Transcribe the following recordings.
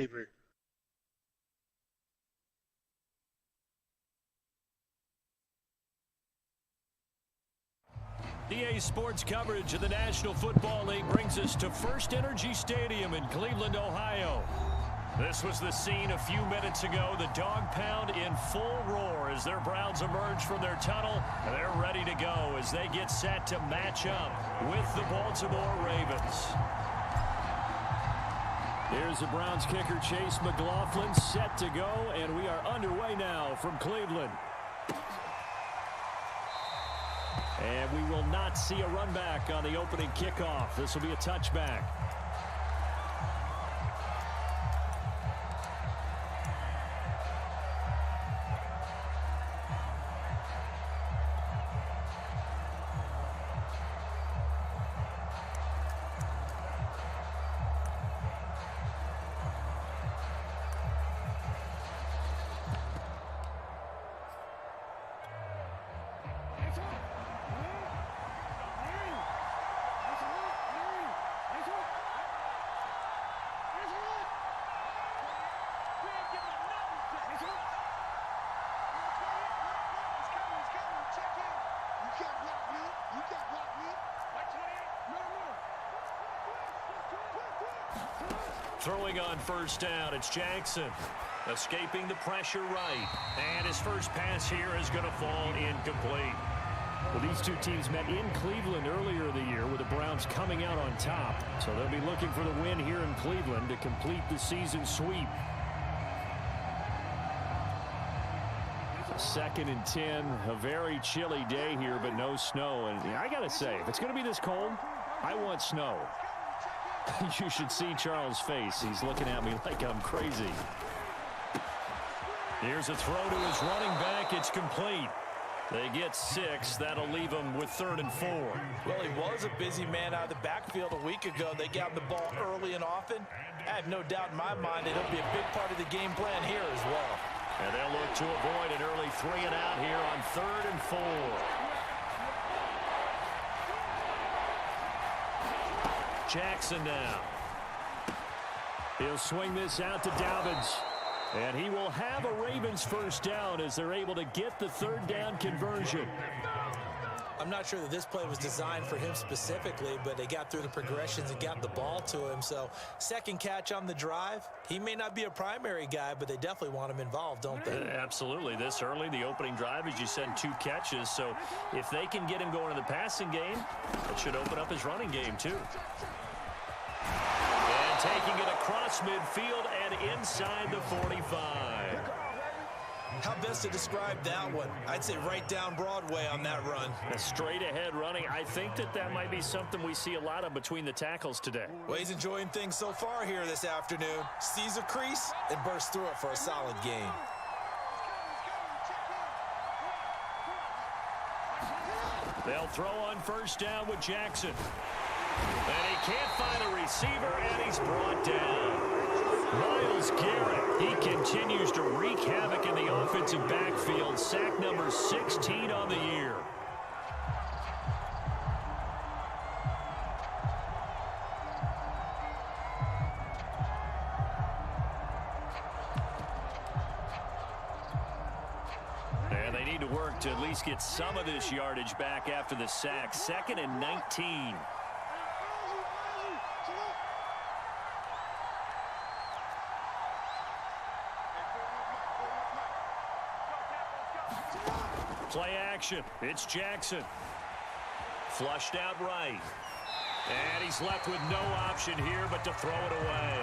paper. EA Sports coverage of the National Football League brings us to First Energy Stadium in Cleveland, Ohio. This was the scene a few minutes ago. The dog pound in full roar as their Browns emerge from their tunnel. They're ready to go as they get set to match up with the Baltimore Ravens. Here's the Browns kicker, Chase McLaughlin, set to go, and we are underway now from Cleveland. And we will not see a run back on the opening kickoff. This will be a touchback. Throwing on first down, it's Jackson. Escaping the pressure right. And his first pass here is going to fall incomplete. Well, these two teams met in Cleveland earlier in the year with the Browns coming out on top. So they'll be looking for the win here in Cleveland to complete the season sweep. 2nd and 10, a very chilly day here, but no snow. And I got to say, if it's going to be this cold, I want snow. You should see Charles' face. He's looking at me like I'm crazy. Here's a throw to his running back. It's complete. They get 6. That'll leave them with 3rd and 4. Well, he was a busy man out of the backfield a week ago. They got the ball early and often. I have no doubt in my mind that it'll be a big part of the game plan here as well. And they'll look to avoid an early 3 and out here on 3rd and 4. Jackson now. He'll swing this out to Dobbins. And he will have a Ravens first down as they're able to get the 3rd down conversion. I'm not sure that this play was designed for him specifically, but they got through the progressions and got the ball to him. So 2nd catch on the drive. He may not be a primary guy, but they definitely want him involved, don't they? Absolutely. This early, the opening drive, as you said, 2 catches. So if they can get him going in the passing game, it should open up his running game too. And taking it across midfield and inside the 45. How best to describe that one? I'd say right down Broadway on that run. A straight ahead running. I think that might be something we see a lot of between the tackles today. Well, he's enjoying things so far here this afternoon. Sees a crease and bursts through it for a solid gain. They'll throw on first down with Jackson. And he can't find a receiver, and he's brought down. Myles Garrett, he continues to wreak havoc in the offensive backfield. Sack number 16 on the year. And they need to work to at least get some of this yardage back after the sack. 2nd and 19. Play action. It's Jackson. Flushed out right. And he's left with no option here but to throw it away.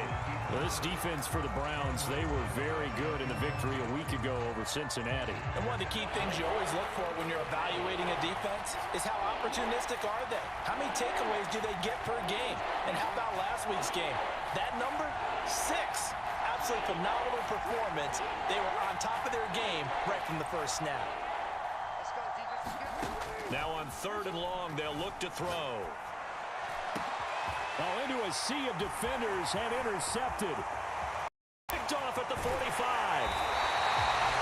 Well, this defense for the Browns, they were very good in the victory a week ago over Cincinnati. And one of the key things you always look for when you're evaluating a defense is how opportunistic are they? How many takeaways do they get per game? And how about last week's game? That number, 6. Absolutely phenomenal performance. They were on top of their game right from the first snap. Now on 3rd and long, they'll look to throw. Oh, into a sea of defenders and intercepted. Picked off at the 45.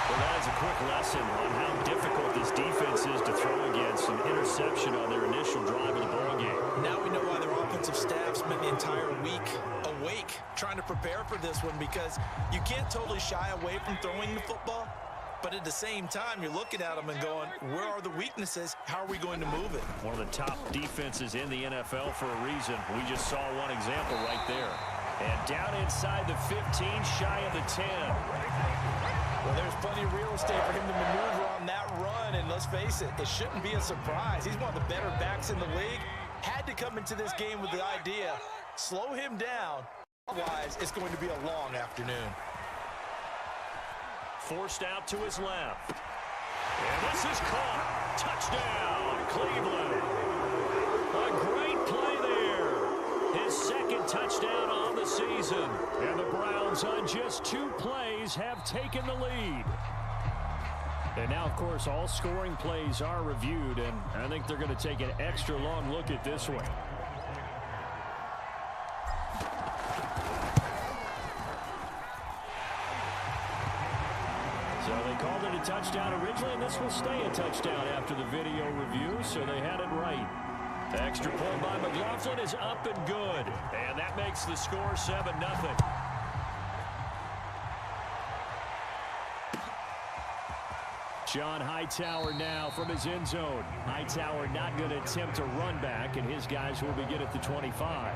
Well, that is a quick lesson on how difficult this defense is to throw against. An interception on their initial drive of the ballgame. Now we know why their offensive staff spent the entire week awake trying to prepare for this one, because you can't totally shy away from throwing the football, but at the same time, you're looking at them and going, where are the weaknesses? How are we going to move it? One of the top defenses in the NFL for a reason. We just saw one example right there. And down inside the 15, shy of the 10. Well, there's plenty of real estate for him to maneuver on that run, and let's face it, it shouldn't be a surprise. He's one of the better backs in the league. Had to come into this game with the idea, slow him down, otherwise it's going to be a long afternoon. Forced out to his left. And this is caught. Touchdown, Cleveland. A great play there. His second touchdown on the season. And the Browns, on just 2 plays, have taken the lead. And now, of course, all scoring plays are reviewed, and I think they're going to take an extra long look at this one. So they called it a touchdown originally, and this will stay a touchdown after the video review, so they had it right. The extra point by McLaughlin is up and good, and that makes the score 7-0. John Hightower now from his end zone. Hightower not going to attempt a run back, and his guys will begin at the 25.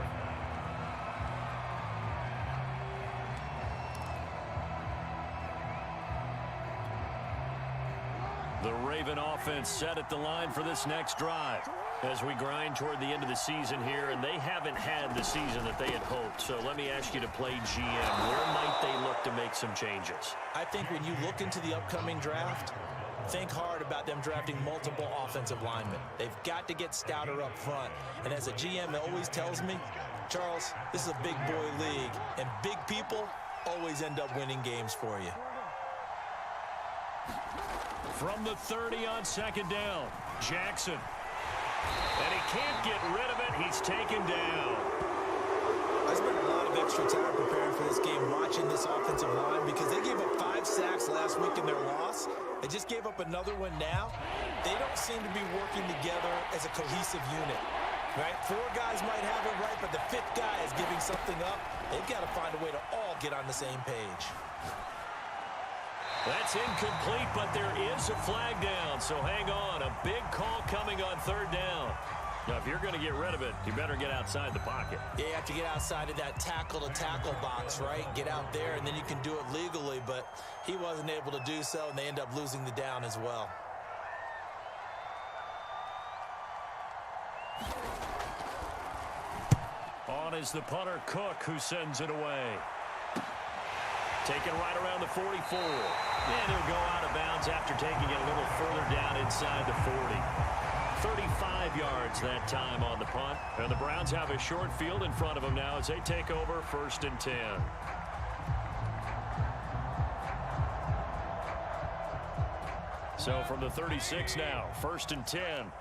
The Raven offense set at the line for this next drive as we grind toward the end of the season here, and they haven't had the season that they had hoped. So let me ask you to play GM. Where might they look to make some changes? I think when you look into the upcoming draft, think hard about them drafting multiple offensive linemen. They've got to get stouter up front. And as a GM always tells me, Charles, this is a big boy league, and big people always end up winning games for you. From the 30 on second down, Jackson. And he can't get rid of it. He's taken down. I spent a lot of extra time preparing for this game, watching this offensive line, because they gave up 5 sacks last week in their loss. They just gave up another one now. They don't seem to be working together as a cohesive unit. Right? 4 guys might have it right, but the 5th guy is giving something up. They've got to find a way to all get on the same page. That's incomplete, but there is a flag down, so hang on. A big call coming on 3rd down. Now, if you're going to get rid of it, you better get outside the pocket. Yeah, you have to get outside of that tackle-to-tackle box, right? Get out there, and then you can do it legally, but he wasn't able to do so, and they end up losing the down as well. On is the punter, Cook, who sends it away. Taken right around the 44. And he'll go out of bounds after taking it a little further down inside the 40. 35 yards that time on the punt. And the Browns have a short field in front of them now as they take over 1st and 10. So from the 36 now, 1st and 10.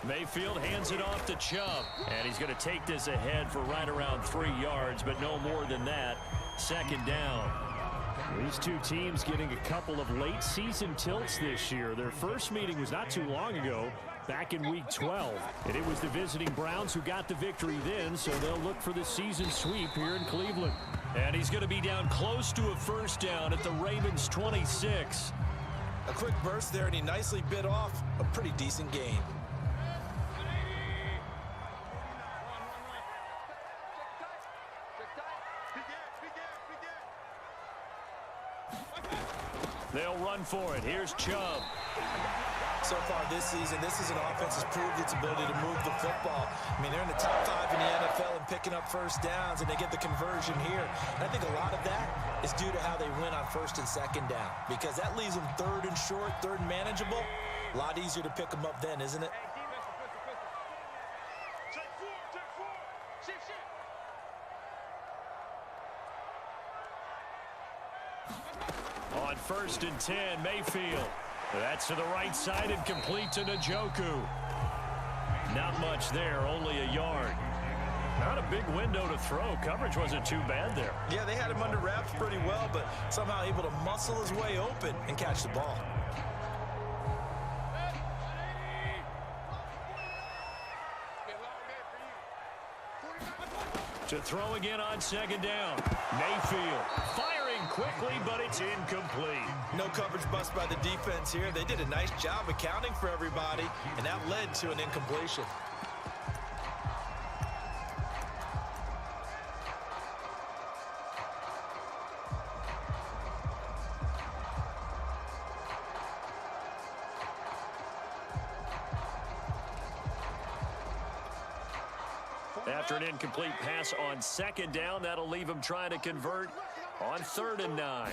Mayfield hands it off to Chubb, and he's going to take this ahead for right around 3 yards, but no more than that. 2nd down. These two teams getting a couple of late season tilts this year. Their first meeting was not too long ago, back in week 12, and it was the visiting Browns who got the victory then, so they'll look for the season sweep here in Cleveland. And he's going to be down close to a 1st down at the Ravens' 26. A quick burst there, and he nicely bit off a pretty decent gain. They'll run for it. Here's Chubb. So far this season, this is an offense that's proved its ability to move the football. I mean, they're in the top 5 in the NFL and picking up 1st downs, and they get the conversion here. And I think a lot of that is due to how they win on 1st and 2nd down, because that leaves them 3rd and short, 3rd and manageable. A lot easier to pick them up then, isn't it? On 1st and 10, Mayfield. That's to the right side and complete to Njoku. Not much there, only a yard. Not a big window to throw. Coverage wasn't too bad there. Yeah, they had him under wraps pretty well, but somehow able to muscle his way open and catch the ball. To throw again on second down. Mayfield firing quickly, but it's incomplete. No coverage bust by the defense here. They did a nice job accounting for everybody, and that led to an incompletion. After an incomplete pass on second down, that'll leave him trying to convert on 3rd and 9.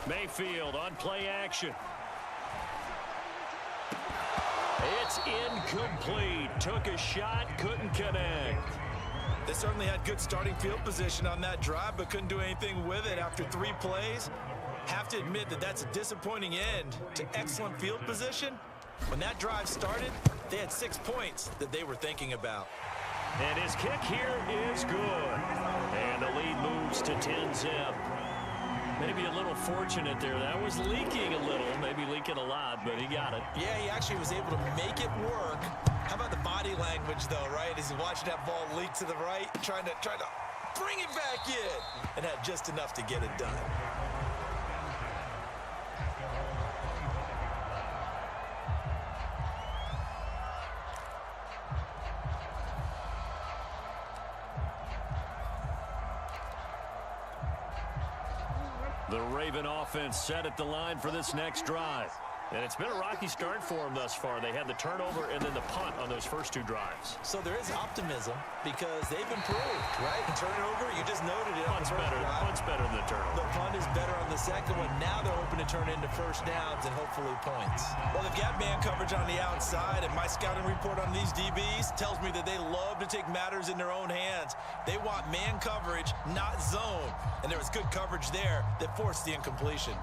Mayfield on play action. It's incomplete. Took a shot, couldn't connect. They certainly had good starting field position on that drive, but couldn't do anything with it after 3 plays. Have to admit that that's a disappointing end to excellent field position. When that drive started, they had 6 points that they were thinking about. And his kick here is good. And the lead moves to 10-zip. Maybe a little fortunate there. That was leaking a little, maybe leaking a lot, but he got it. Yeah, he actually was able to make it work. How about the body language, though, right? As he watched that ball leak to the right, trying to bring it back in, and had just enough to get it done. The Raven offense set at the line for this next drive. And it's been a rocky start for them thus far. They had the turnover and then the punt on those first 2 drives. So there is optimism because they've improved, right? Turnover, you just noted it. Punt's better than the turnover. The punt is better on the second one. Now they're hoping to turn into first downs and hopefully points. Well, they've got man coverage on the outside, and my scouting report on these DBs tells me that they love to take matters in their own hands. They want man coverage, not zone. And there was good coverage there that forced the incompletion.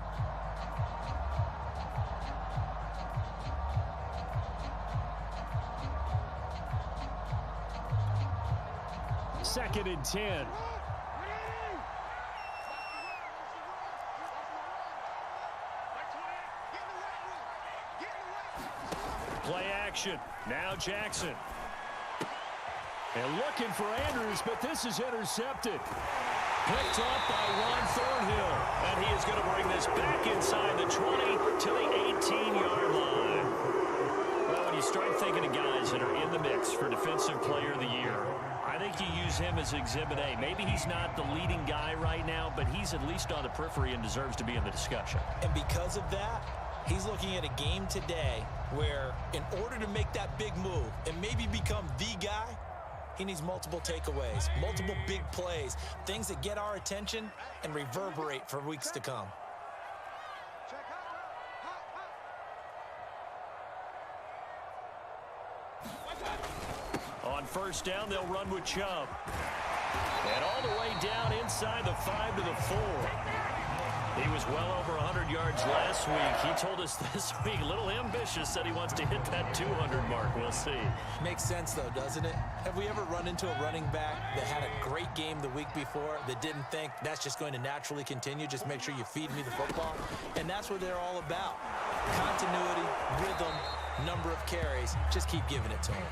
2nd and 10. Play action. Now Jackson. And looking for Andrews, but this is intercepted. Picked up by Ron Thornhill. And he is going to bring this back inside the 20 to the 18-yard line. Well, when you start thinking of guys that are in the mix for Defensive Player of the Year, I think you use him as Exhibit A. Maybe he's not the leading guy right now, but he's at least on the periphery and deserves to be in the discussion. And because of that, he's looking at a game today where in order to make that big move and maybe become the guy, he needs multiple takeaways, multiple big plays, things that get our attention and reverberate for weeks to come. On first down, they'll run with Chubb. And all the way down inside the 5 to the 4. He was well over 100 yards last week. He told us this week, a little ambitious, said he wants to hit that 200 mark. We'll see. Makes sense, though, doesn't it? Have we ever run into a running back that had a great game the week before that didn't think that's just going to naturally continue? Just make sure you feed me the football. And that's what they're all about. Continuity, rhythm, number of carries. Just keep giving it to him.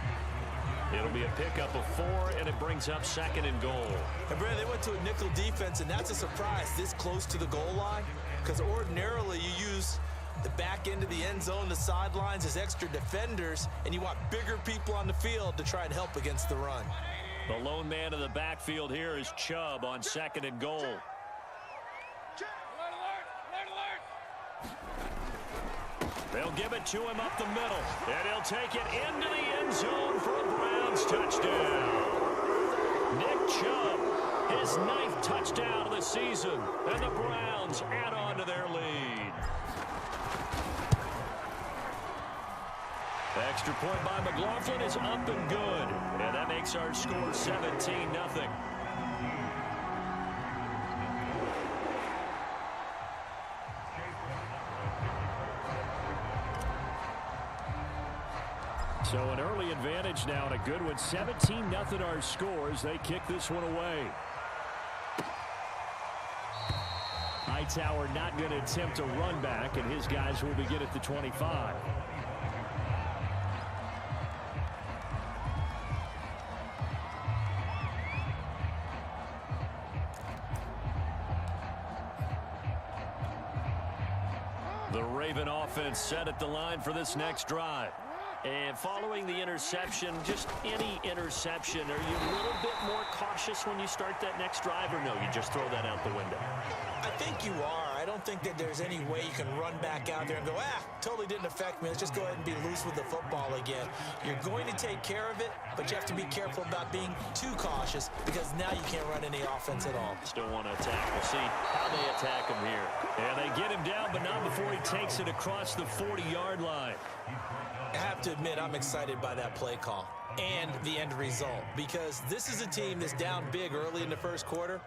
It'll be a pickup of 4, and it brings up 2nd and goal. And, Brandon, they went to a nickel defense, and that's a surprise this close to the goal line because ordinarily you use the back end of the end zone, the sidelines as extra defenders, and you want bigger people on the field to try and help against the run. The lone man in the backfield here is Chubb on 2nd and goal. They'll give it to him up the middle, and he'll take it into the end zone for a Browns touchdown. Nick Chubb, his 9th touchdown of the season, and the Browns add on to their lead. The extra point by McLaughlin is up and good, and that makes our score 17-0. So an early advantage now and a good one. 17-0 our scores. They kick this one away. Hightower not going to attempt a run back, and his guys will begin at the 25. The Raven offense set at the line for this next drive. And following the interception, just any interception, are you a little bit more cautious when you start that next drive, or no, you just throw that out the window? I think you are. I don't think that there's any way you can run back out there and go, totally didn't affect me. Let's just go ahead and be loose with the football again. You're going to take care of it, but you have to be careful about being too cautious because now you can't run any offense at all. Still want to attack. We'll see how they attack him here. Yeah, they get him down, but not before he takes it across the 40-yard line. I have to admit, I'm excited by that play call and the end result because this is a team that's down big early in the first quarter,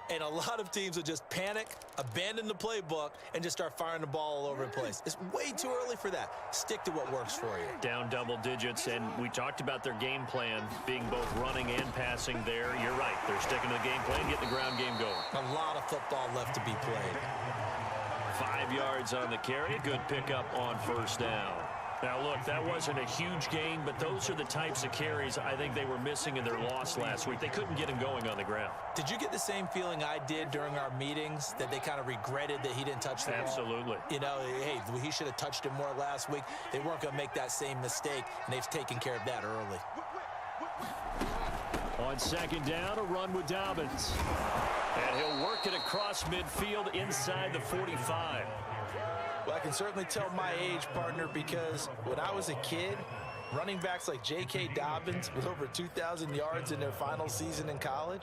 and a lot of teams will just panic, abandon the playbook, and just start firing the ball all over the place. It's way too early for that. Stick to what works for you. Down double digits, and we talked about their game plan being both running and passing there. You're right. They're sticking to the game plan, getting the ground game going. A lot of football left to be played. 5 yards on the carry. A good pickup on first down. Now, look, that wasn't a huge gain, but those are the types of carries I think they were missing in their loss last week. They couldn't get him going on the ground. Did you get the same feeling I did during our meetings, that they kind of regretted that he didn't touch the ball? Absolutely. You know, hey, he should have touched it more last week. They weren't going to make that same mistake, and they've taken care of that early. On second down, a run with Dobbins. And he'll work it across midfield inside the 45. Well, I can certainly tell my age, partner, because when I was a kid, running backs like J.K. Dobbins with over 2,000 yards in their final season in college,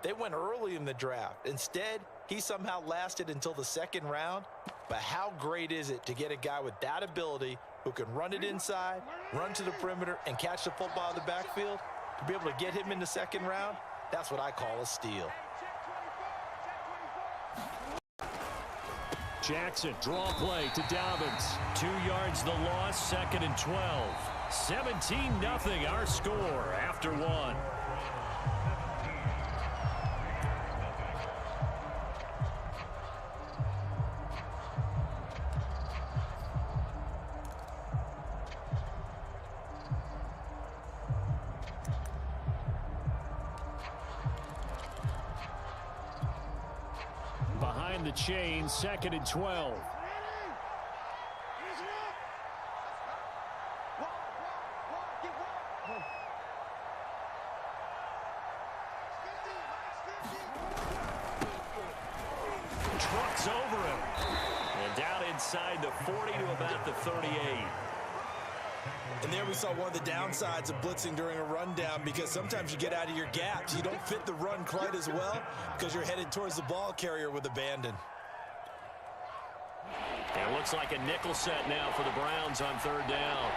they went early in the draft. Instead, he somehow lasted until the second round. But how great is it to get a guy with that ability who can run it inside, run to the perimeter, and catch the football out of the backfield? To be able to get him in the second round, that's what I call a steal. Jackson, draw play to Dobbins. 2 yards the loss, second and 12. 17-0 our score after one. Behind the chain, second and 12. Trucks over him. And down inside the 40 to about the 38. And there we saw one of the downsides of blitzing during a rundown, because sometimes you get out of your gaps. You don't fit the run quite as well because you're headed towards the ball carrier with abandon. It looks like a nickel set now for the Browns on third down.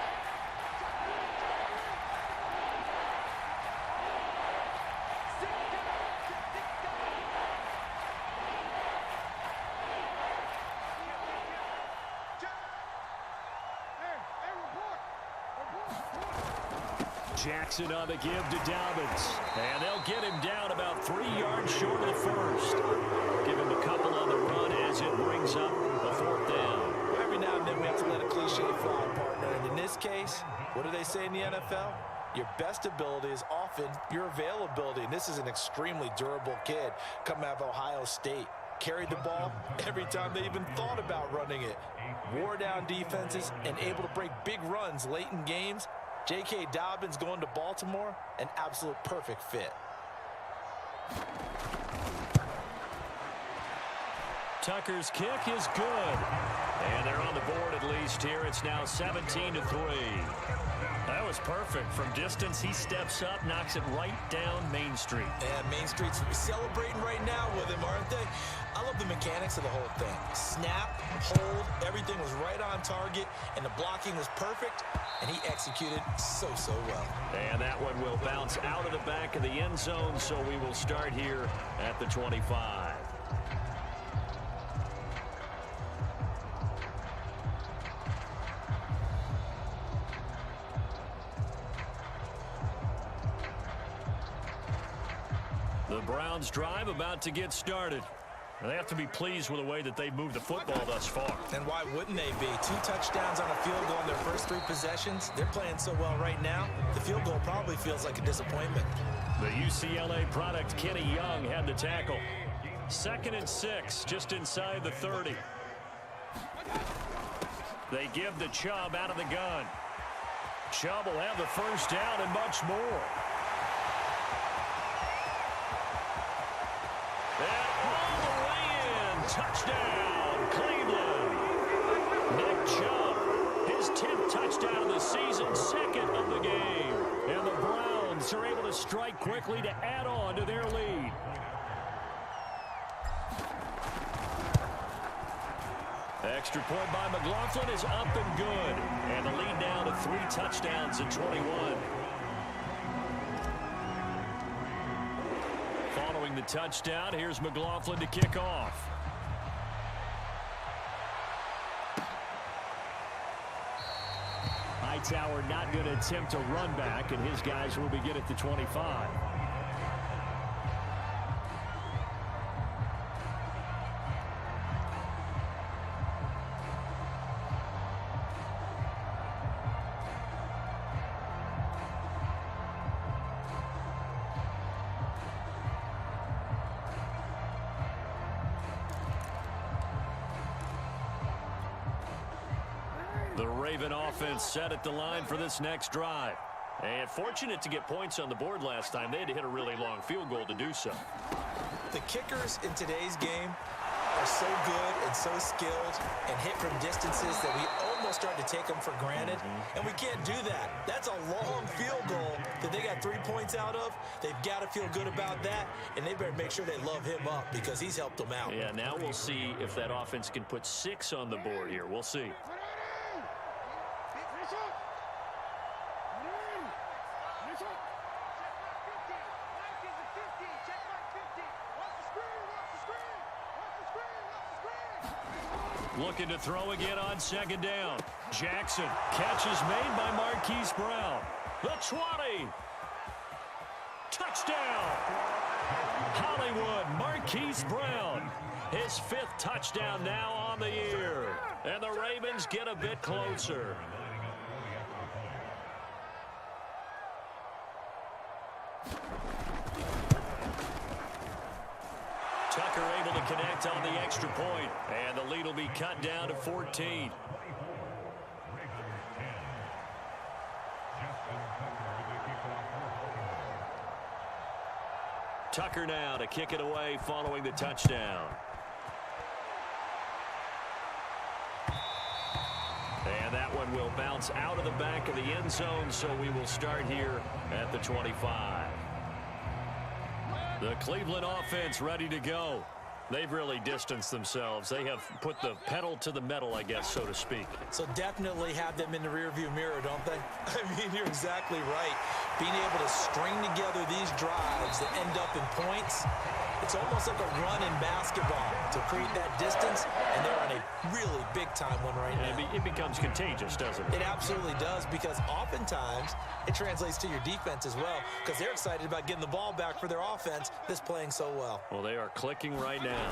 Jackson on the give to Dobbins. And they'll get him down about 3 yards short of the first. Give him a couple on the run as it brings up a fourth down. Every now and then we have to let a cliche fly, partner. And in this case, what do they say in the NFL? Your best ability is often your availability. And this is an extremely durable kid coming out of Ohio State. Carried the ball every time they even thought about running it. Wore down defenses and able to break big runs late in games. J.K. Dobbins going to Baltimore, an absolute perfect fit. Tucker's kick is good. And they're on the board at least here. It's now 17-3. That was perfect. From distance, he steps up, knocks it right down Main Street. And Main Street's celebrating right now with him, aren't they? I love the mechanics of the whole thing. Snap, hold, everything was right on target, and the blocking was perfect, and he executed so well. And that one will bounce out of the back of the end zone, so we will start here at the 25. The Browns drive about to get started. They have to be pleased with the way that they've moved the football thus far. And why wouldn't they be? 2 touchdowns on a field goal in their first 3 possessions. They're playing so well right now, the field goal probably feels like a disappointment. The UCLA product, Kenny Young, had the tackle. 2nd and 6, just inside the 30. They give the Chubb out of the gun. Chubb will have the first down and much more. And all the way in. Touchdown, Cleveland. Nick Chubb, his 10th touchdown of the season, 2nd of the game. And the Browns are able to strike quickly to add on to their lead. Extra point by McLaughlin is up and good. And the lead now to 3 touchdowns at 21. Following the touchdown, here's McLaughlin to kick off. Hightower not going to attempt a run back, and his guys will begin at the 25. The Raven offense set at the line for this next drive. And fortunate to get points on the board last time. They had to hit a really long field goal to do so. The kickers in today's game are so good and so skilled and hit from distances that we almost start to take them for granted. And we can't do that. That's a long field goal that they got 3 points out of. They've got to feel good about that, and they better make sure they love him up because he's helped them out. Yeah, now we'll see if that offense can put 6 on the board here. We'll see. Looking to throw again on 2nd down. Jackson. Catch is made by Marquise Brown. The 20. Touchdown. Hollywood, Marquise Brown. His 5th touchdown now on the year. And the Ravens get a bit closer. Tucker able to connect on the extra point, and the lead will be cut down to 14. Tucker now to kick it away following the touchdown. And that one will bounce out of the back of the end zone, so we will start here at the 25. The Cleveland offense ready to go. They've really distanced themselves. They have put the pedal to the metal, I guess, so to speak. So definitely have them in the rearview mirror, don't they? I mean, you're exactly right. Being able to string together these drives that end up in points, it's almost like a run in basketball to create that distance, and they're on a really big-time one right now. It becomes contagious, doesn't it? It absolutely does, because oftentimes it translates to your defense as well, because they're excited about getting the ball back for their offense that's playing so well. Well, they are clicking right now.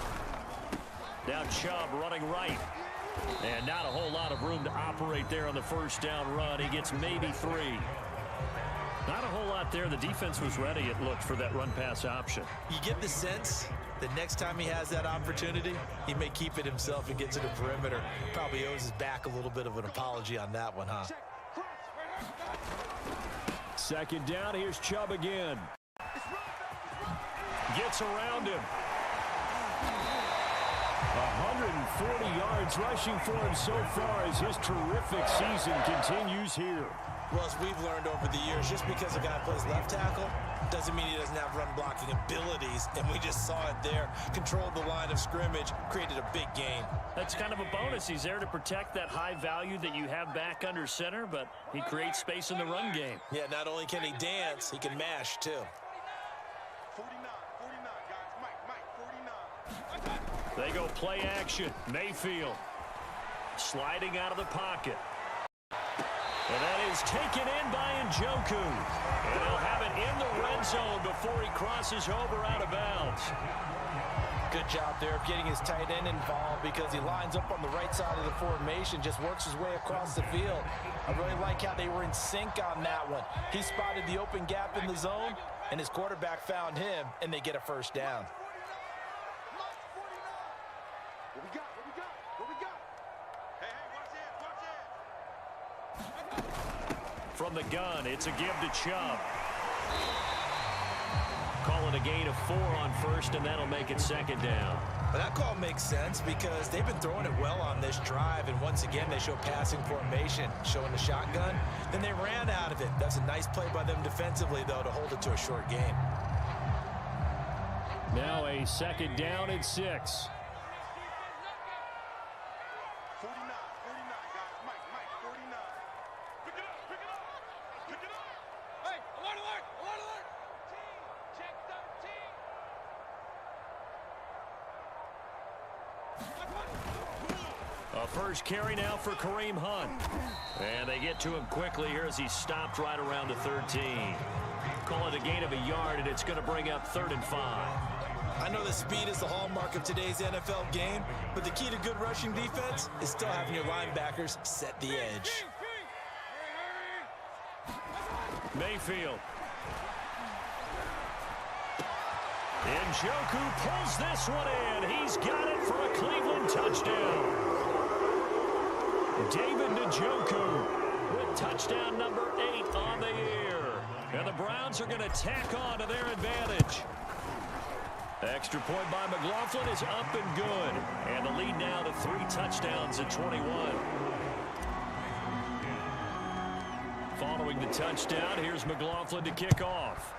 Now Chubb running right. And not a whole lot of room to operate there on the first down run. He gets maybe 3. Not a whole lot there. The defense was ready, it looked, for that run-pass option. You get the sense that next time he has that opportunity, he may keep it himself and get to the perimeter. Probably owes his back a little bit of an apology on that one, huh? 2nd down, here's Chubb again. Gets around him. 140 yards rushing for him so far as his terrific season continues here. Well, as we've learned over the years, just because a guy plays left tackle doesn't mean he doesn't have run-blocking abilities, and we just saw it there. Controlled the line of scrimmage, created a big gain. That's kind of a bonus. He's there to protect that high value that you have back under center, but he creates space in the run game. Yeah, not only can he dance, he can mash, too. 49, guys. Mike, 49. They go play action. Mayfield sliding out of the pocket. And that is taken in by Njoku. And he'll have it in the red zone before he crosses over out of bounds. Good job there of getting his tight end involved because he lines up on the right side of the formation, just works his way across the field. I really like how they were in sync on that one. He spotted the open gap in the zone, and his quarterback found him, and they get a first down. What we got? What we got? What we got? Hey, watch it. From the gun, it's a give to Chubb. Calling a gain of 4 on first, and that'll make it second down. But that call makes sense because they've been throwing it well on this drive, and once again they show passing formation, showing the shotgun. Then they ran out of it. That's a nice play by them defensively, though, to hold it to a short gain. Now a second down and 6. 49, guys. Mike, 49. Pick it up, pick it up, pick it up. Hey, alert, alert, alert, alert. Check 13. A first carry now for Kareem Hunt. And they get to him quickly here as he stopped right around the 13. Call it a gain of a yard, and it's going to bring up 3rd and 5. I know that speed is the hallmark of today's NFL game, but the key to good rushing defense is still having your linebackers set the edge. Mayfield. Njoku pulls this one in. He's got it for a Cleveland touchdown. David Njoku with touchdown number 8 on the year. And the Browns are going to tack on to their advantage. Extra point by McLaughlin is up and good. And the lead now to 3 touchdowns at 21. Following the touchdown, here's McLaughlin to kick off.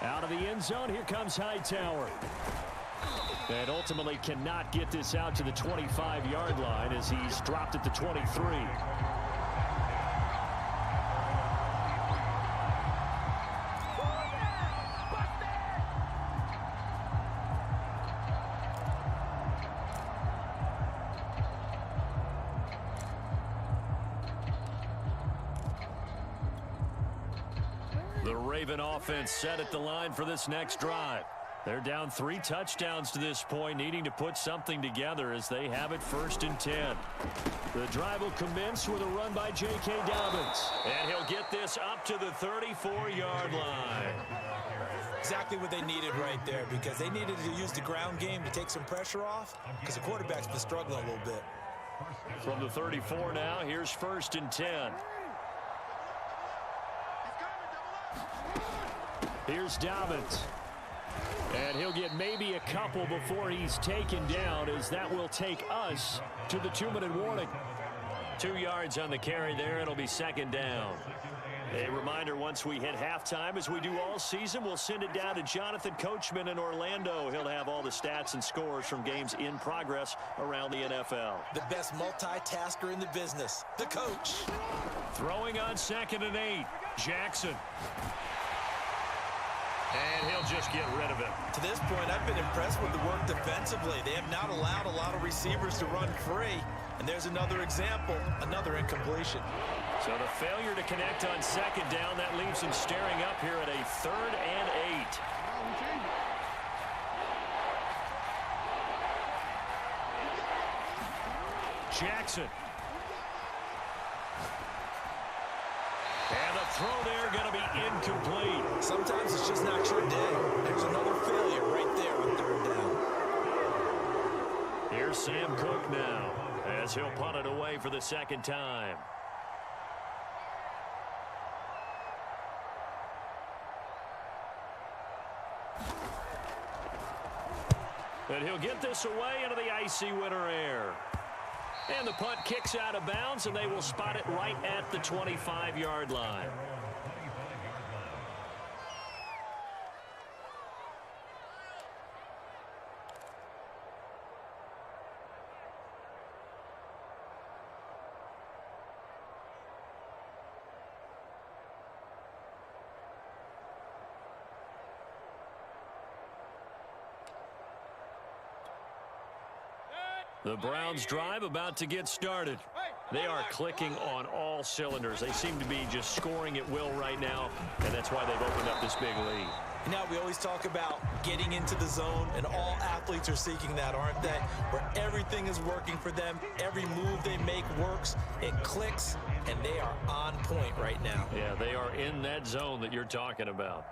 Out of the end zone, here comes Hightower. And ultimately cannot get this out to the 25-yard line as he's dropped at the 23. The Raven offense set at the line for this next drive. They're down 3 touchdowns to this point, needing to put something together as they have it 1st and 10. The drive will commence with a run by J.K. Dobbins. And he'll get this up to the 34-yard line. Exactly what they needed right there because they needed to use the ground game to take some pressure off because the quarterback's been struggling a little bit. From the 34 now, here's 1st and 10. Here's Dobbins. And he'll get maybe a couple before he's taken down, as that will take us to the 2-minute warning. 2 yards on the carry there. It'll be 2nd down. A reminder, once we hit halftime, as we do all season, we'll send it down to Jonathan Coachman in Orlando. He'll have all the stats and scores from games in progress around the NFL. The best multitasker in the business, the coach. Throwing on 2nd and 8, Jackson. And he'll just get rid of it. To this point, I've been impressed with the work defensively. They have not allowed a lot of receivers to run free. And there's another example, another incompletion. So the failure to connect on 2nd down, that leaves them staring up here at a 3rd and 8. Jackson. And the throw there going to be incomplete. Sometimes it's just not your day. There's another failure right there on 3rd down. Here's Sam Cook now as he'll punt it away for the 2nd time. And he'll get this away into the icy winter air. And the punt kicks out of bounds, and they will spot it right at the 25-yard line. The Browns drive about to get started. They are clicking on all cylinders. They seem to be just scoring at will right now, and that's why they've opened up this big lead. Now, we always talk about getting into the zone, and all athletes are seeking that, aren't they? Where everything is working for them, every move they make works, it clicks, and they are on point right now. Yeah, they are in that zone that you're talking about.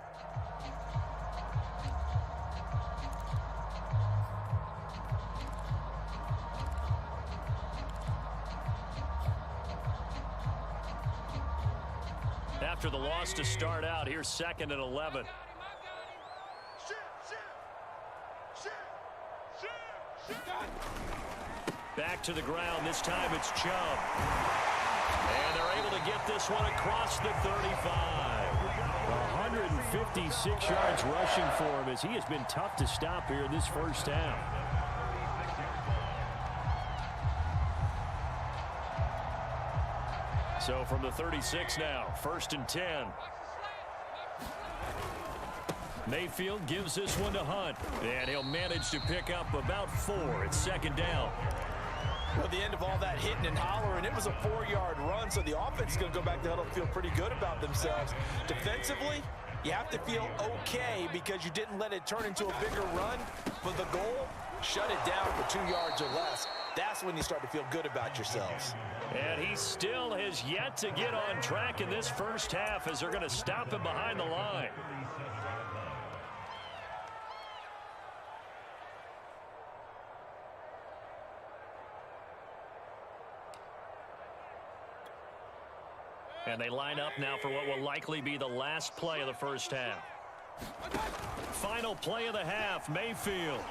After the loss to start out, here's 2nd and 11. Back to the ground. This time it's Chubb. And they're able to get this one across the 35. 156 yards rushing for him as he has been tough to stop here in this first half. So from the 36 now, 1st and 10. Mayfield gives this one to Hunt, and he'll manage to pick up about 4. It's 2nd down. Well, at the end of all that hitting and hollering, it was a 4-yard run, so the offense is going to go back to huddle, feel pretty good about themselves. Defensively, you have to feel okay because you didn't let it turn into a bigger run. But the goal, shut it down for 2 yards or less. That's when you start to feel good about yourselves. And he still has yet to get on track in this first half as they're going to stop him behind the line. And they line up now for what will likely be the last play of the first half. Final play of the half, Mayfield.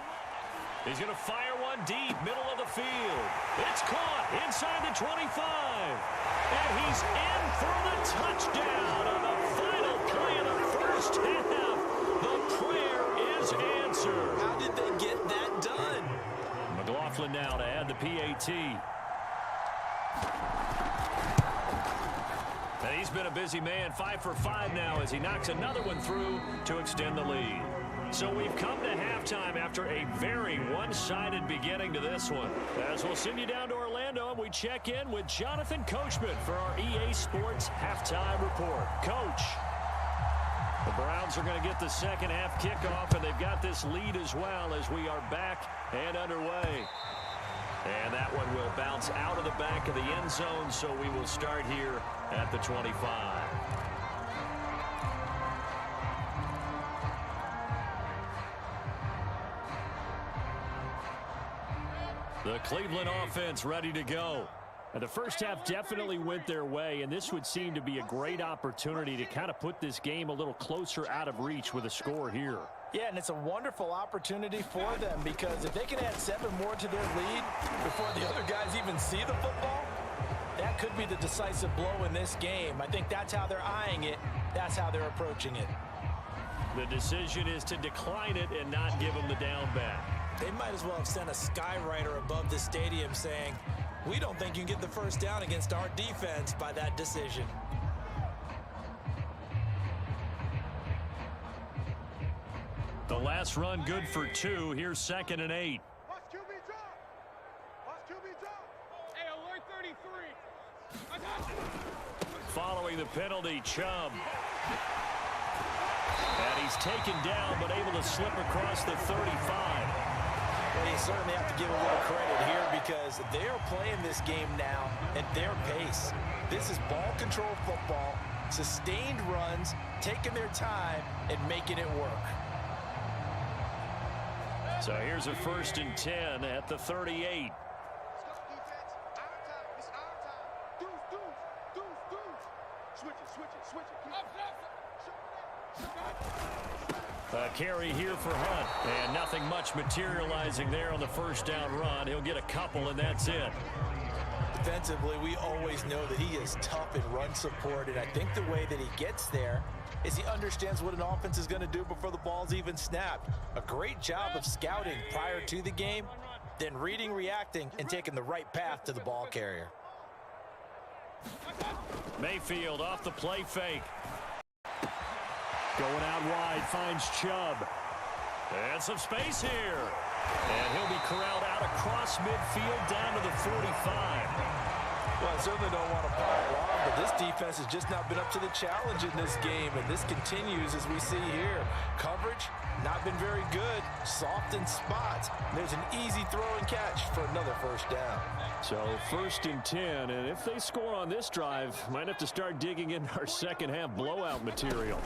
He's going to fire one deep, middle of the field. It's caught inside the 25. And he's in for the touchdown on the final play of the first half. The prayer is answered. How did they get that done? McLaughlin now to add the PAT. And he's been a busy man, 5 for 5 now as he knocks another one through to extend the lead. So we've come to halftime after a very one-sided beginning to this one. As we'll send you down to Orlando, and we check in with Jonathan Coachman for our EA Sports Halftime Report. Coach, the Browns are going to get the second half kickoff, and they've got this lead as well as we are back and underway. And that one will bounce out of the back of the end zone, so we will start here at the 25. The Cleveland offense ready to go. And the first half definitely went their way, and this would seem to be a great opportunity to kind of put this game a little closer out of reach with a score here. Yeah, and it's a wonderful opportunity for them because if they can add 7 more to their lead before the other guys even see the football, that could be the decisive blow in this game. I think that's how they're eyeing it. That's how they're approaching it. The decision is to decline it and not give them the down back. They might as well have sent a skywriter above the stadium saying, we don't think you can get the first down against our defense by that decision. The last run good for 2. Here's 2nd and 8. Watch QB drop. Watch QB drop. Hey, alert 33. I got you. Following the penalty, Chubb. And he's taken down but able to slip across the 35. Well, you certainly have to give a little credit here because they're playing this game now at their pace. This is ball control football, sustained runs, taking their time, and making it work. So here's a 1st and 10 at the 38. A carry here for Hunt, and nothing much materializing there on the first down run. He'll get a couple, and that's it. Defensively, we always know that he is tough in run support, and I think the way that he gets there is he understands what an offense is going to do before the ball's even snapped. A great job of scouting prior to the game, then reading, reacting, and taking the right path to the ball carrier. Mayfield off the play fake. Going out wide, finds Chubb. And some space here. And he'll be corralled out across midfield down to the 45. Well, I certainly don't want to pile on, but this defense has just not been up to the challenge in this game, and this continues as we see here. Coverage, not been very good, soft in spots. There's an easy throw and catch for another first down. So 1st and 10, and if they score on this drive, might have to start digging in our second half blowout material.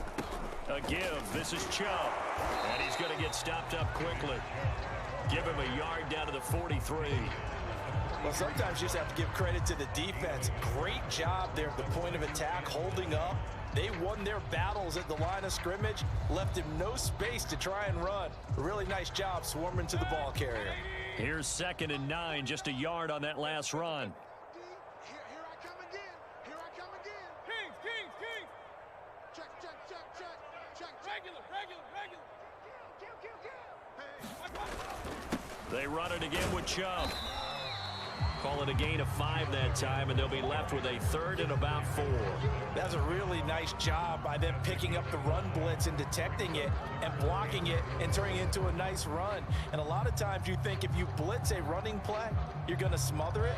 A give, this is Chubb, and he's going to get stopped up quickly. Give him a yard down to the 43. Well, sometimes you just have to give credit to the defense. Great job there at the point of attack, holding up. They won their battles at the line of scrimmage, left him no space to try and run. A really nice job swarming to the ball carrier. Here's 2nd and 9, just a yard on that last run. Here I come again. Here I come again. Kings. Check. Regular. Kill. They run it again with Chubb. Call it a gain of 5 that time, and they'll be left with a 3rd and about 4. That's a really nice job by them picking up the run blitz and detecting it and blocking it and turning it into a nice run. And a lot of times you think if you blitz a running play, you're going to smother it.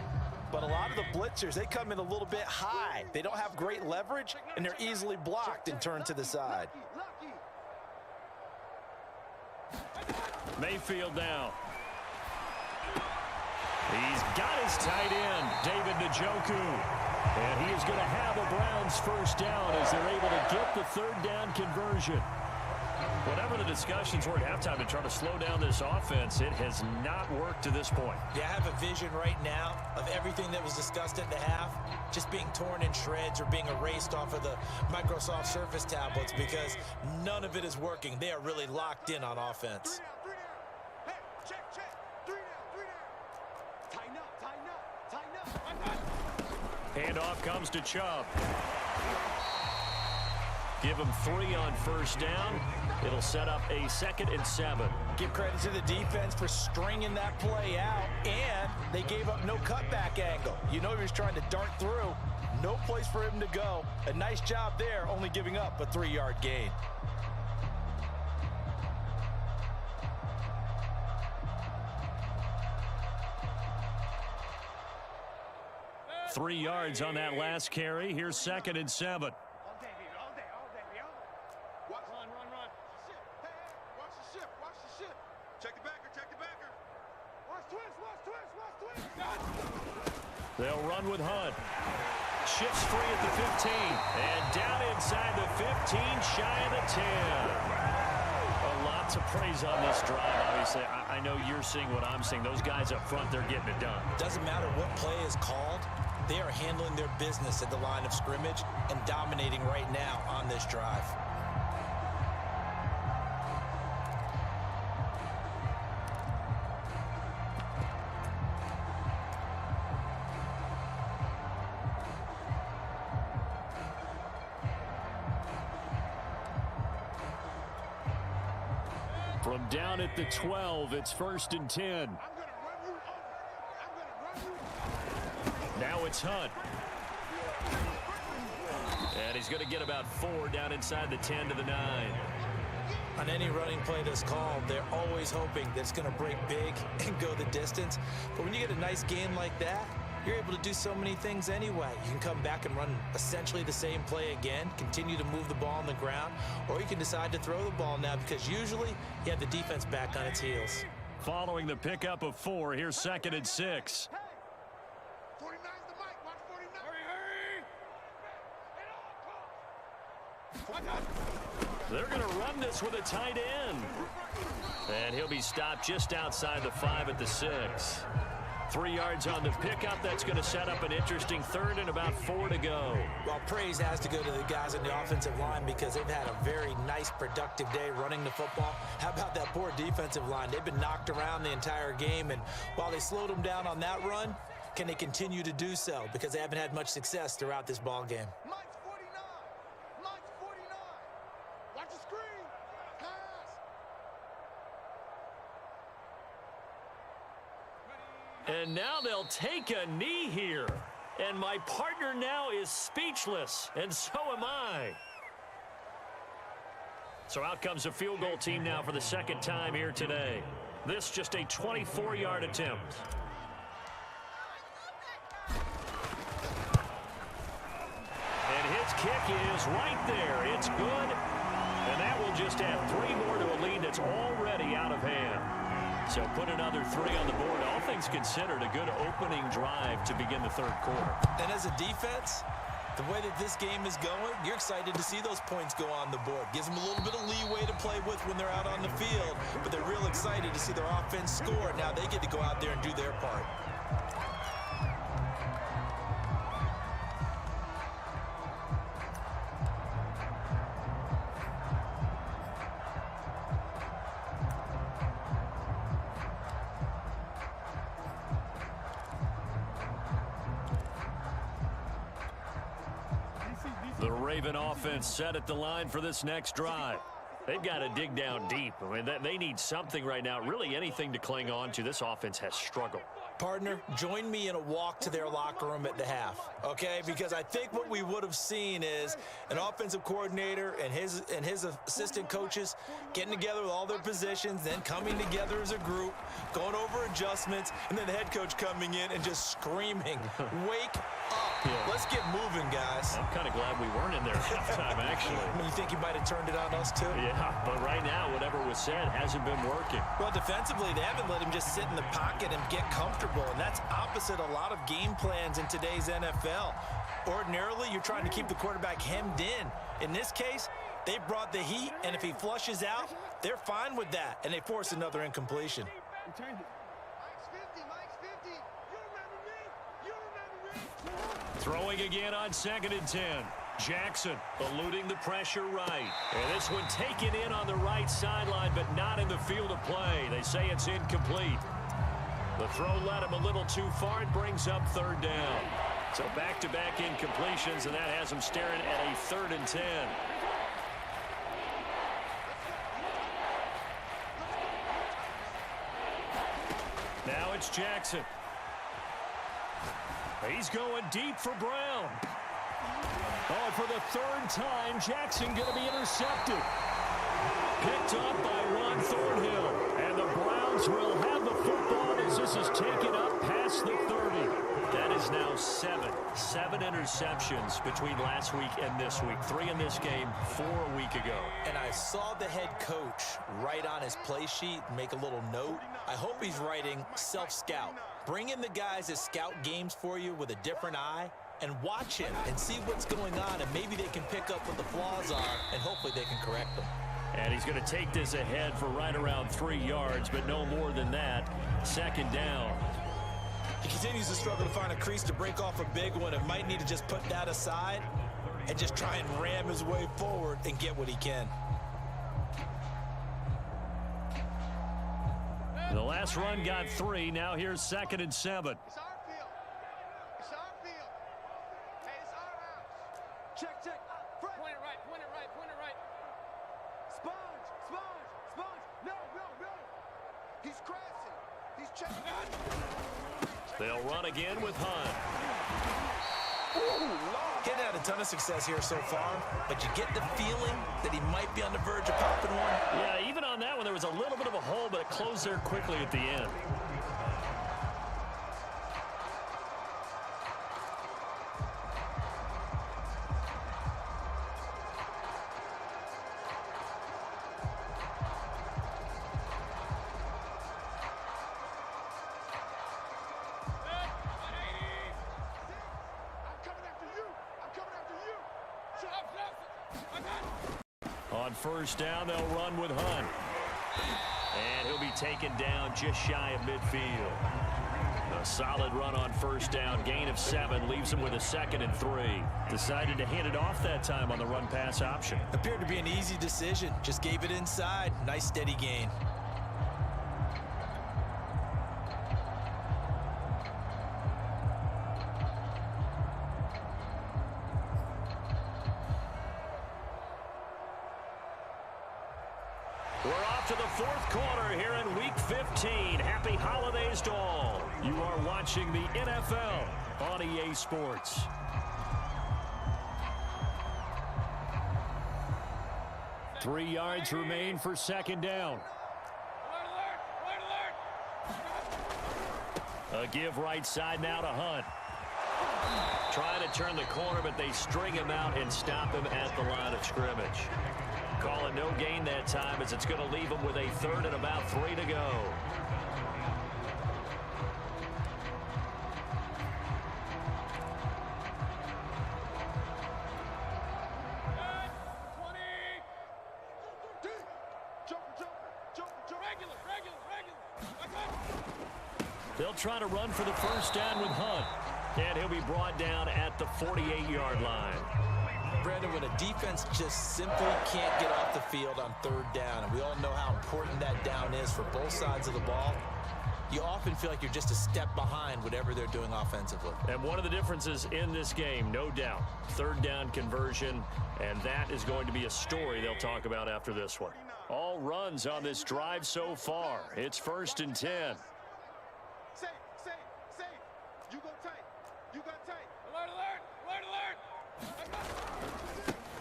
But a lot of the blitzers, they come in a little bit high. They don't have great leverage, and they're easily blocked and turned to the side. Mayfield now. He's got his tight end, David Njoku. And he is going to have a Browns first down as they're able to get the 3rd down conversion. Whatever the discussions were at halftime to try to slow down this offense, it has not worked to this point. Yeah, I have a vision right now of everything that was discussed at the half just being torn in shreds or being erased off of the Microsoft Surface tablets because none of it is working. They are really locked in on offense. Handoff comes to Chubb. Give him 3 on first down. It'll set up a 2nd and 7. Give credit to the defense for stringing that play out, and they gave up no cutback angle. You know he was trying to dart through. No place for him to go. A nice job there, only giving up a 3-yard gain. Three yards on that last carry. Here's 2nd and 7. All day, baby. Run. Watch the ship. Check the backer. Watch twist. They'll run with Hunt. Shifts free at the 15. And down inside the 15, shy of the 10. A lot to praise on this drive, obviously. I know you're seeing what I'm seeing. Those guys up front, they're getting it done. Doesn't matter what play is called. They are handling their business at the line of scrimmage and dominating right now on this drive. From down at the 12, it's 1st and 10. Now it's Hunt. And he's going to get about 4 down inside the 10 to the 9. On any running play that's called, they're always hoping that it's going to break big and go the distance. But when you get a nice gain like that, you're able to do so many things anyway. You can come back and run essentially the same play again, continue to move the ball on the ground, or you can decide to throw the ball now because usually you have the defense back on its heels. Following the pickup of 4, here's 2nd and 6. 49's the mic. Watch 49. They're going to run this with a tight end. And he'll be stopped just outside the 5 at the 6. 3 yards on the pickup. That's going to set up an interesting 3rd and about 4 to go. Well, praise has to go to the guys on the offensive line because they've had a very nice, productive day running the football. How about that poor defensive line? They've been knocked around the entire game, and while they slowed them down on that run, can they continue to do so? Because they haven't had much success throughout this ball game. Mike's 49. Watch the screen. Pass. And now they'll take a knee here. And my partner now is speechless, and so am I. So out comes a field goal team now for the 2nd time here today. This just a 24-yard attempt. And his kick is right there. It's good. And that will just add 3 more to a lead that's already out of hand. So put another 3 on the board. All things considered, a good opening drive to begin the third quarter. And as a defense, the way that this game is going, you're excited to see those points go on the board. Gives them a little bit of leeway to play with when they're out on the field, but they're real excited to see their offense score. Now they get to go out there and do their part. The Raven offense set at the line for this next drive. They've got to dig down deep. I mean, they need something right now, really anything to cling on to. This offense has struggled. Partner, join me in a walk to their locker room at the half, okay? Because I think what we would have seen is an offensive coordinator and his assistant coaches getting together with all their positions, then coming together as a group, going over adjustments, and then the head coach coming in and just screaming, wake up. Yeah. Let's get moving, guys. I'm kind of glad we weren't in there at halftime, actually. I mean, you think he might have turned it on us, too? Yeah, but right now, whatever was said hasn't been working. Well, defensively, they haven't let him just sit in the pocket and get comfortable, and that's opposite a lot of game plans in today's NFL. Ordinarily, you're trying to keep the quarterback hemmed in. In this case, they brought the heat, and if he flushes out, they're fine with that, and they force another incompletion. Throwing again on 2nd and 10. Jackson eluding the pressure right. And this one taken in on the right sideline, but not in the field of play. They say it's incomplete. The throw led him a little too far. It brings up 3rd down. So back-to-back incompletions, and that has him staring at a 3rd and 10. Now it's Jackson. He's going deep for Brown. Oh, and for the 3rd time, Jackson going to be intercepted. Picked up by Ron Thornhill. And the Browns will have the football as this is taken up past the 30. That is now 7 interceptions between last week and this week. 3 in this game, 4 a week ago. And I saw the head coach write on his play sheet, make a little note. I hope he's writing self-scout. Bring in the guys that scout games for you with a different eye and watch him and see what's going on, and maybe they can pick up what the flaws are, and hopefully they can correct them. And he's going to take this ahead for right around 3 yards, but no more than that. 2nd down. He continues to struggle to find a crease to break off a big one, and might need to just put that aside and just try and ram his way forward and get what he can. The last run got 3. Now here's 2nd and 7. It's our field. It's our field. Hey, it's our house. Check, check. Point it right, point it right, point it right. Sponge, sponge, sponge. No, no, no. He's crashing. He's checking. They'll run again with Hunt. Getting had a ton of success here so far, but you get the feeling that he might be on the verge of popping one. Yeah, even on that one, there was a little bit of a hole, but it closed there quickly at the end. On 1st down, they'll run with Hunt. And he'll be taken down just shy of midfield. A solid run on 1st down. Gain of 7 leaves him with a 2nd and 3. Decided to hand it off that time on the run-pass option. Appeared to be an easy decision. Just gave it inside. Nice steady gain. We're off to the 4th quarter here in Week 15. Happy holidays to all. You are watching the NFL on EA Sports. Three yards remain for 2nd down. A give right side now to Hunt. Trying to turn the corner, but they string him out and stop him at the line of scrimmage. Call it no gain that time, as it's going to leave him with a 3rd and about 3 to go. They'll try to run for the first down with Hunt. And he'll be brought down at the 48-yard line. Brandon, when a defense just simply can't get off the field on 3rd down, and we all know how important that down is for both sides of the ball, you often feel like you're just a step behind whatever they're doing offensively. And one of the differences in this game, no doubt, 3rd down conversion, and that is going to be a story they'll talk about after this one. All runs on this drive so far. It's 1st and 10. Safe. You go tight. You got tight. Alert.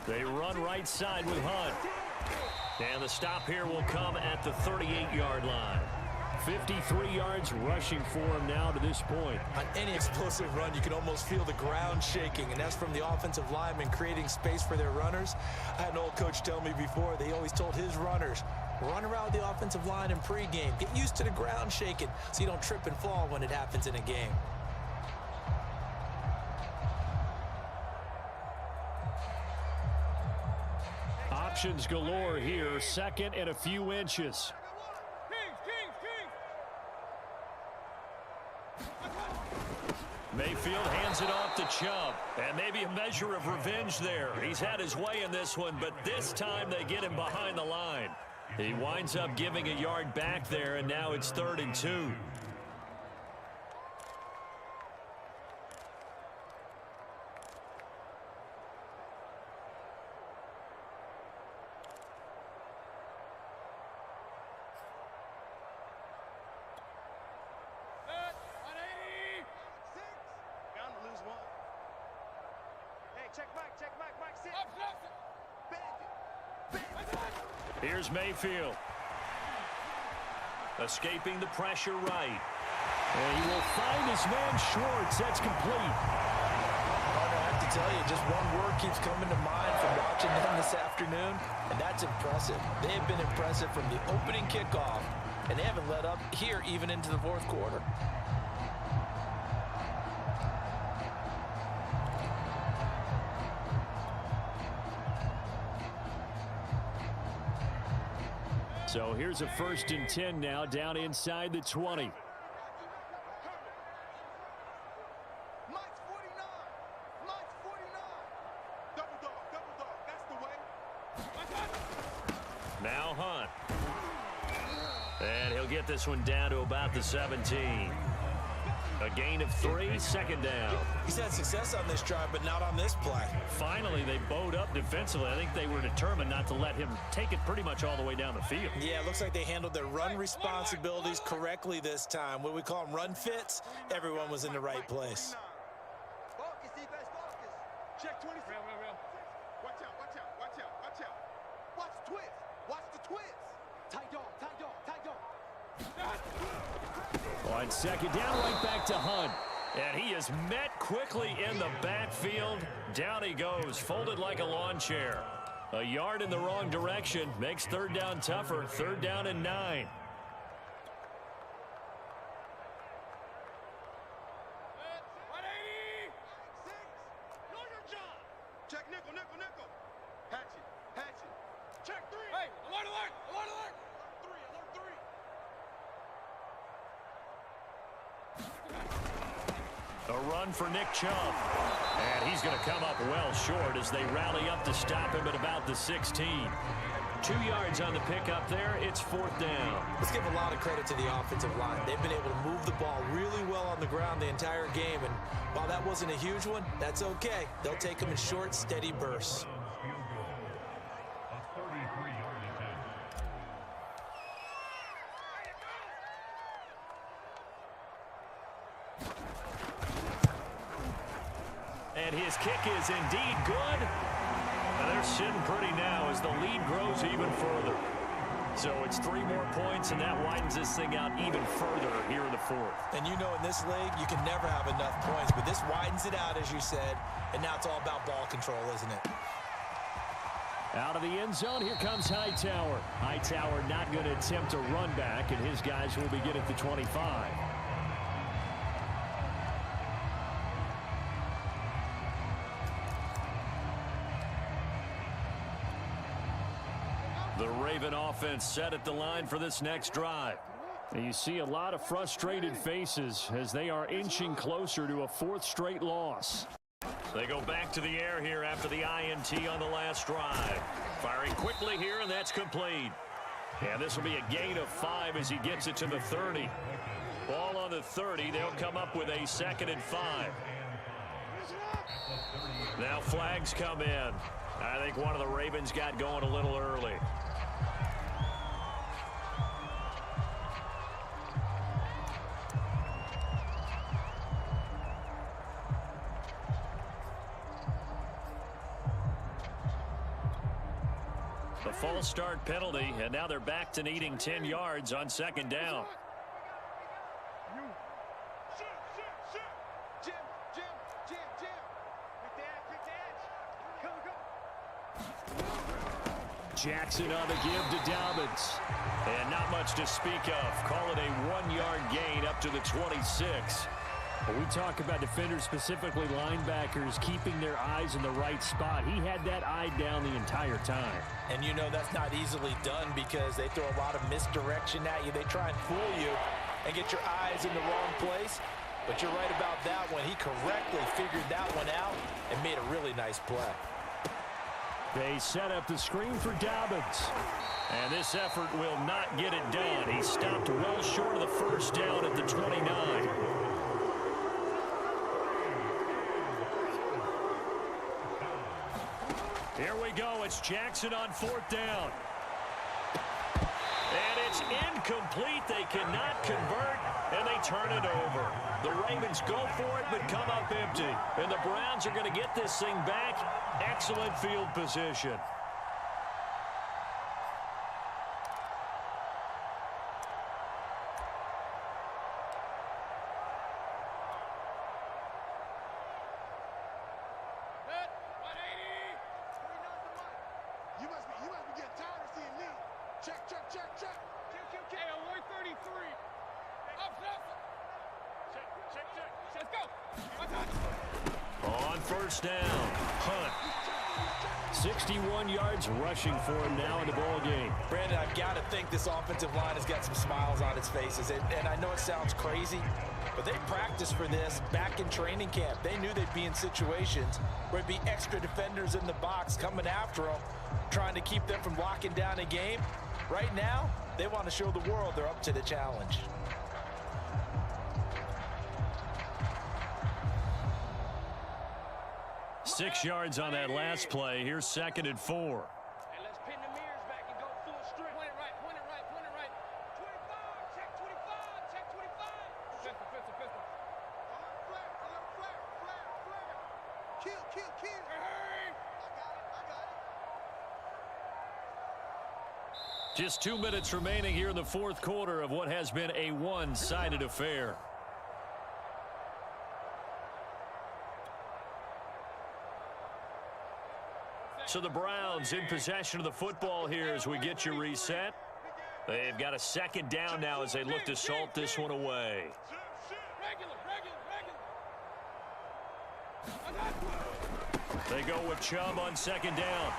They run right side with Hunt. And the stop here will come at the 38-yard line. 53 yards rushing for him now to this point. On any explosive run, you can almost feel the ground shaking, and that's from the offensive linemen creating space for their runners. I had an old coach tell me before, they always told his runners, run around the offensive line in pregame. Get used to the ground shaking so you don't trip and fall when it happens in a game. Options galore here. 2nd and a few inches. Mayfield hands it off to Chubb. And maybe a measure of revenge there. He's had his way in this one, but this time they get him behind the line. He winds up giving a yard back there, and now it's 3rd and 2. Here's Mayfield. Escaping the pressure right. And he will find his man Schwartz. That's complete. I have to tell you, just one word keeps coming to mind from watching them this afternoon, and that's impressive. They have been impressive from the opening kickoff, and they haven't let up here even into the 4th quarter. So here's a 1st and 10 now, down inside the 20. Mike's 49. Double dog. That's the way. Now Hunt. And he'll get this one down to about the 17. A gain of 3, 2nd down. He's had success on this drive, but not on this play. Finally, they bowed up defensively. I think they were determined not to let him take it pretty much all the way down the field. Yeah, it looks like they handled their run responsibilities correctly this time. What we call them run fits, everyone was in the right place. Focus, defense, focus. Check 20. Real. Watch out. Watch the twist. Tight dog. On 2nd down, right back to Hunt. And he is met quickly in the backfield. Down he goes, folded like a lawn chair. A yard in the wrong direction makes 3rd down tougher. 3rd down and 9. Check nickel. Hatchet. Check 3. Hey, alert. 3. A run for Nick Chubb. And he's going to come up well short as they rally up to stop him at about the 16. 2 yards on the pickup there. It's 4th down. Let's give a lot of credit to the offensive line. They've been able to move the ball really well on the ground the entire game. And while that wasn't a huge one, that's okay. They'll take them in short, steady bursts. And his kick is indeed good. And they're sitting pretty now as the lead grows even further. So it's 3 more points, and that widens this thing out even further here in the fourth. And you know, in this league, you can never have enough points, but this widens it out, as you said, and now it's all about ball control, isn't it? Out of the end zone, here comes Hightower. Hightower not going to attempt a run back, and his guys will begin at the 25. The Raven offense set at the line for this next drive. And you see a lot of frustrated faces as they are inching closer to a 4th straight loss. They go back to the air here after the INT on the last drive. Firing quickly here, and that's complete. And this will be a gain of 5 as he gets it to the 30. Ball on the 30. They'll come up with a 2nd and 5. Now flags come in. I think one of the Ravens got going a little early. The false start penalty, and now they're back to needing 10 yards on 2nd down. Jackson on the give to Dobbins. And not much to speak of. Call it a 1-yard gain up to the 26. When we talk about defenders, specifically linebackers, keeping their eyes in the right spot, he had that eye down the entire time. And you know that's not easily done because they throw a lot of misdirection at you. They try and fool you and get your eyes in the wrong place. But you're right about that one. He correctly figured that one out and made a really nice play. They set up the screen for Dobbins. And this effort will not get it done. He stopped well short of the 1st down at the 29. Here we go. It's Jackson on 4th down. And it's incomplete. They cannot convert, and they turn it over. The Ravens go for it, but come up empty. And the Browns are going to get this thing back. Excellent field position. On 1st down, Hunt. 61 yards rushing for him now in the ball game. Brandon, I've got to think this offensive line has got some smiles on its faces. And I know it sounds crazy, but they practiced for this back in training camp. They knew they'd be in situations where it'd be extra defenders in the box coming after them, trying to keep them from locking down a game. Right now, they want to show the world they're up to the challenge. Six yards on that last play. Here's 2nd and 4. And let's pin the mirrors back and go full strip. Point it right, point it right, point it right. 25, check 25, check 25. Pistol, pistol, pistol. Flare, a little flare, flare, flare. Kill, kill, kill. Hey! I got it. Just 2 minutes remaining here in the 4th quarter of what has been a one-sided affair. So the Browns in possession of the football here as we get you reset. They've got a 2nd down now as they look to salt this one away. They go with Chubb on 2nd down.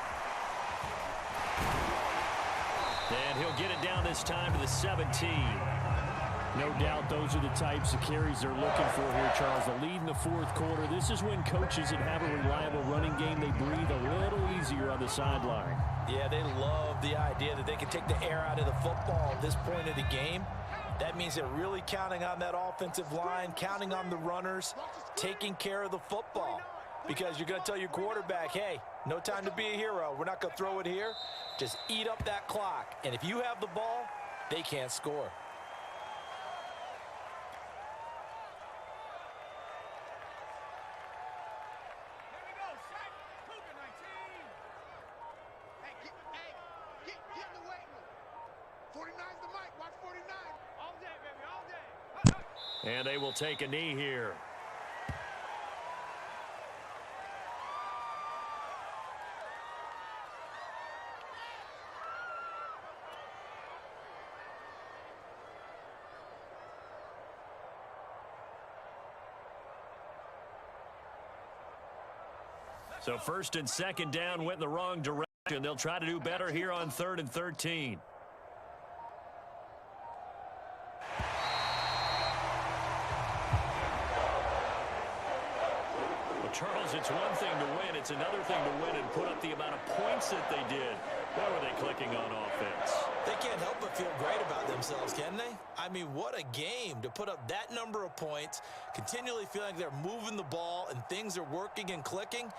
And he'll get it down this time to the 17. No doubt those are the types of carries they're looking for here, Charles. The lead in the 4th quarter. This is when coaches that have a reliable running game, they breathe a little easier on the sideline. Yeah, they love the idea that they can take the air out of the football at this point of the game. That means they're really counting on that offensive line, counting on the runners, taking care of the football. Because you're going to tell your quarterback, hey, no time to be a hero. We're not going to throw it here. Just eat up that clock. And if you have the ball, they can't score. And they will take a knee here. So first and second down went in the wrong direction. They'll try to do better here on 3rd and 13. Well, Charles, it's one thing to win. It's another thing to win and put up the amount of points that they did. Where were they clicking on offense? They can't help but feel great about themselves, can they? I mean, what a game to put up that number of points, continually feeling like they're moving the ball and things are working and clicking.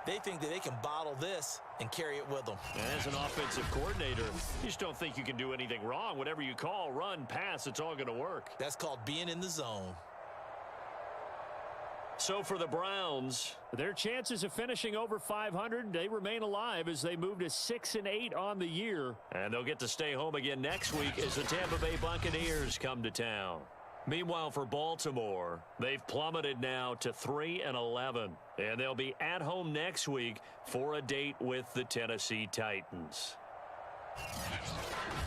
They think that they can bottle this and carry it with them. As an offensive coordinator, you just don't think you can do anything wrong. Whatever you call, run, pass, it's all going to work. That's called being in the zone. So for the Browns, their chances of finishing over 500, they remain alive as they move to 6-8 on the year. And they'll get to stay home again next week as the Tampa Bay Buccaneers come to town. Meanwhile, for Baltimore, they've plummeted now to 3-11. And they'll be at home next week for a date with the Tennessee Titans.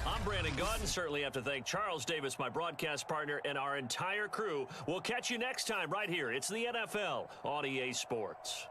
I'm Brandon Gaudin. Certainly have to thank Charles Davis, my broadcast partner, and our entire crew. We'll catch you next time right here. It's the NFL on EA Sports.